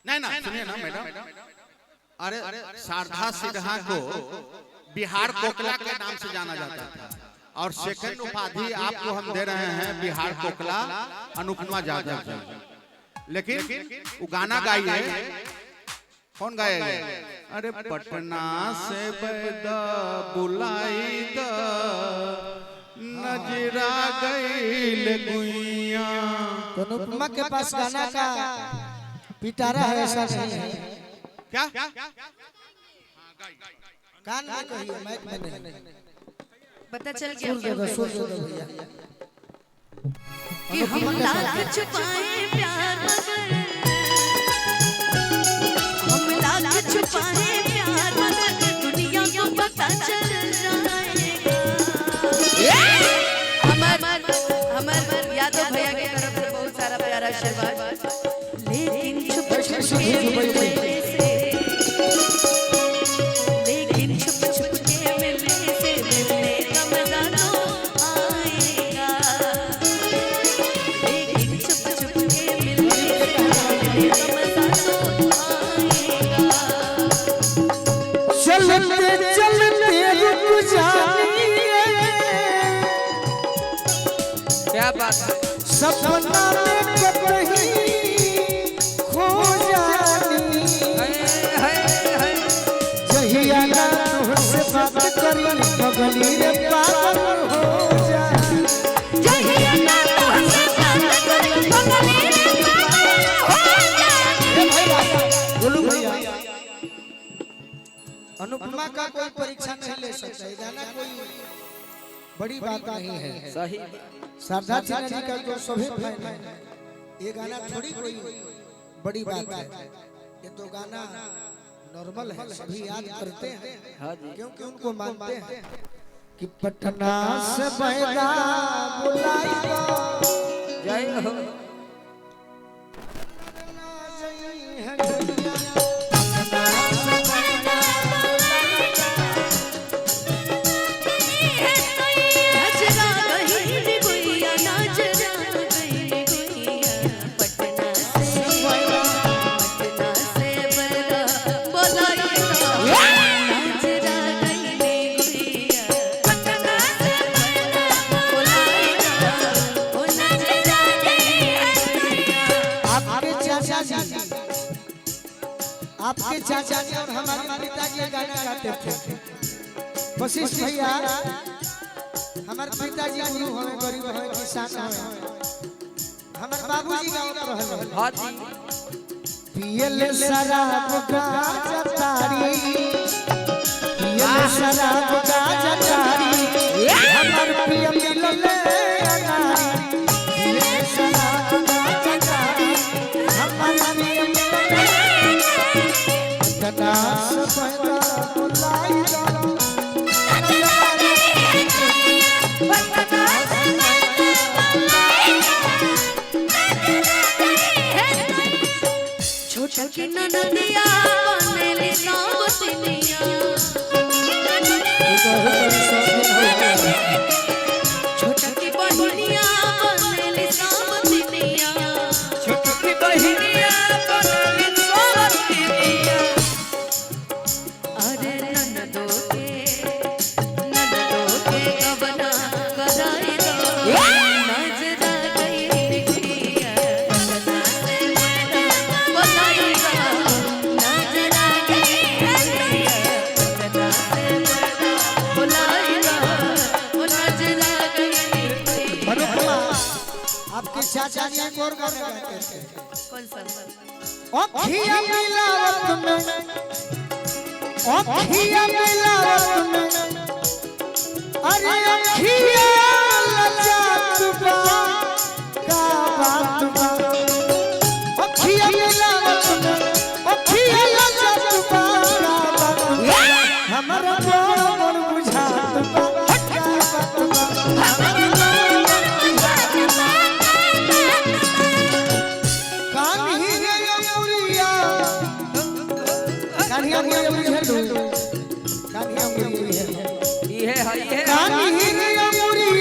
नहीं ना सुनिए ना मैडम, अरे शारदा सिन्हा को बिहार कोकला के नाम से जाना जाता था और सेकंड उपाधि आपको हम दे रहे हैं बिहार कोकला अनुपमा यादव जी। लेकिन वो गाना गाइए, कौन गाएगा? अरे पटना से बैदा बुलाई दा नजरा गईल गुइया। तो अनुपमा के पास गाना का पिटारा है, ऐसा नहीं है क्या? कान में कहिए, माइक में नहीं। पता चल सुर दे दो भैया कि हम लाख छुपाए प्यार मगर, हम लाख छुपाए प्यार मगर दुनिया को पता चल जाएगा। हमर यादव भैया की तरफ से बहुत सारा प्यारा आशीर्वाद। लेकिन छुप छुप के मिलने से, लेकिन छुप छुप के मिलने से मिलने का मजा तो आएगा। लेकिन छुप छुप के मिलने से मिलने का मजा तो आएगा। चलते चलते रुक जानिए, क्या बात है, सपना में कहीं खो जानी। जहिया ना तुझसे बात करी पगली रे पागल हो जानी। जहिया ना तुझसे बात करी पगली रे पागल हो जानी। बोलू भैया, अनुपमा का कोई परीक्षा नहीं ले सकता, ये गाना कोई बड़ी बात नहीं है। सही शारदा सिन्हा जी का जो सभी फैन है, ये गाना थोड़ी कोई बड़ी बात है। ये तो गाना नॉर्मल है, सभी याद करते हैं क्योंकि उनको मानते हैं कि पटना से बैदा बुलाई दो। जय हो। आपके चाचा जी और हमारे पिताजी गाना गाते थे। वशिष्ठ भैया हमारे पिताजी गुरु हमें गरीब है, किसान है, हमारे बाबूजी गावत रहल। हां जी। पियले शराब गाजा तारी, पियले शराब गाजा तारी, हमर पिय मिलले अनारी। पियले शराब गाजा तारी, हमर पिय मिलले पटना से बैदा बुलाई दो। छोटा की ननदिया बनेली सावतनिया, छोटा की बहिनिया बनेली सावतनिया, छोटा की बहिनिया बनेली सावतनिया। अरे ननदो के कवना कराई दो, नजरा गई बिखरिया पटना से बैदा बुलाई दो। नजरा गई बिखरिया पटना से बैदा बुलाई दो, नजरा गई बिखरिया। अनुपमा आपके चाचा जी एक और गाना गाते थे। कौन सा? अखिया मिलावत में, अखिया मिलावत में, अरे अखिया लजात बा का बात बा। अखिया मिलावत में, अखिया लजात बा का बात बा। हमरा मन बुझात बा का बात बा। कान्ही रे अमुरिया, कान्ही अमुरिया बुझलू, कान्ही अमुरिया ये है कान्ही रे अमुरिया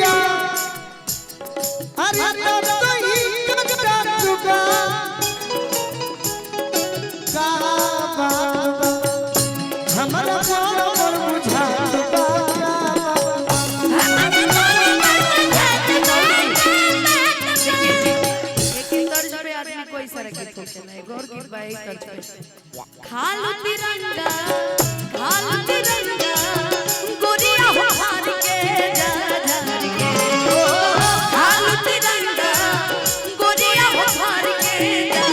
आदमी कोई सारा गीत होखेला एगो और गीत बा एक तर्ज पे खालू तिरंगा गोरिया हो हार के जा झार के खालू तिरंगा गोरिया हो हार के जा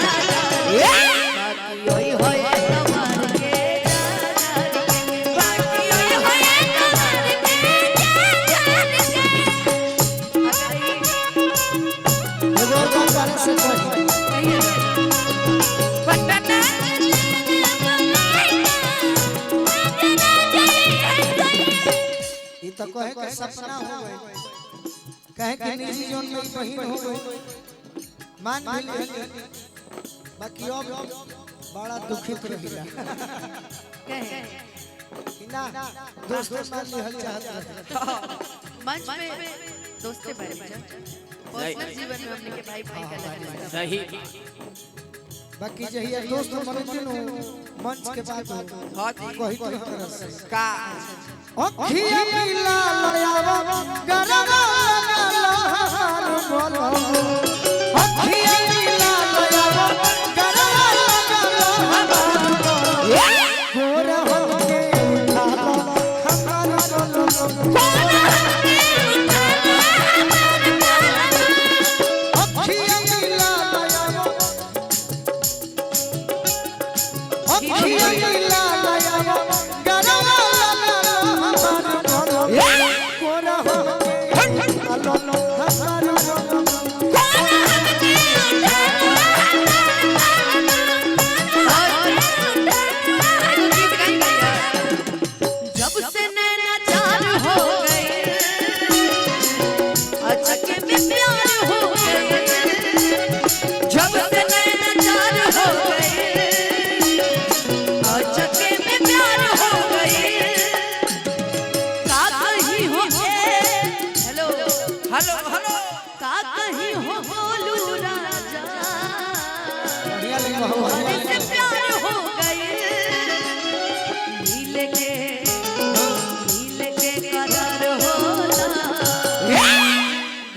बाकी ओई होए तवार के जा झार के बाकी ओई होए तवार के जा झार के एगो और बात बारे से कही ये तो कहे के सपना हो गए कहे कि निजी जोन में बहिन हो गई मान मिली बाकी अब बड़ा दुखित रहिला कहे ना दोस्त मान लिहल चाहत रहे मंच पे दोस्ती बारे में पर्सनल जीवन में हमने के भाई का लगता सही बाकी जहिया दोस्त मनते नो मंच के बाद हां कही तो तरह से का अखिया मिला लयावा गरवा लहर बोलो अखिया मिला लयावा गरवा लहर गोर हो के उठाला हमार बोलो अखिया मिला लयावा अखिया मिला लयावा गरवा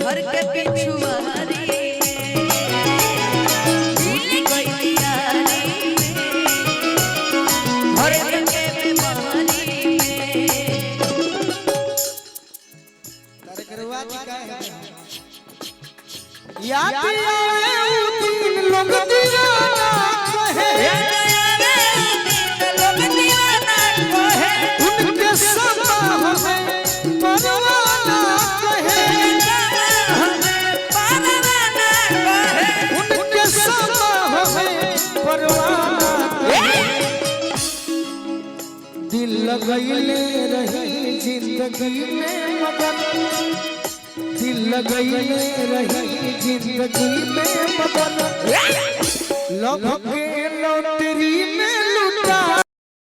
घर के पिछुआरी घर के बीमारी तारे करवा जी का है याद आवे दिन लोग दीवाना कहे लोग दीवाना कहे उनके समा हमें परवाना कहे उनके समा हमें परवाना दिल लगैले रही जिंदगी में मगर दिल लगैले रही जिंदगी में मगर लव के लौटरी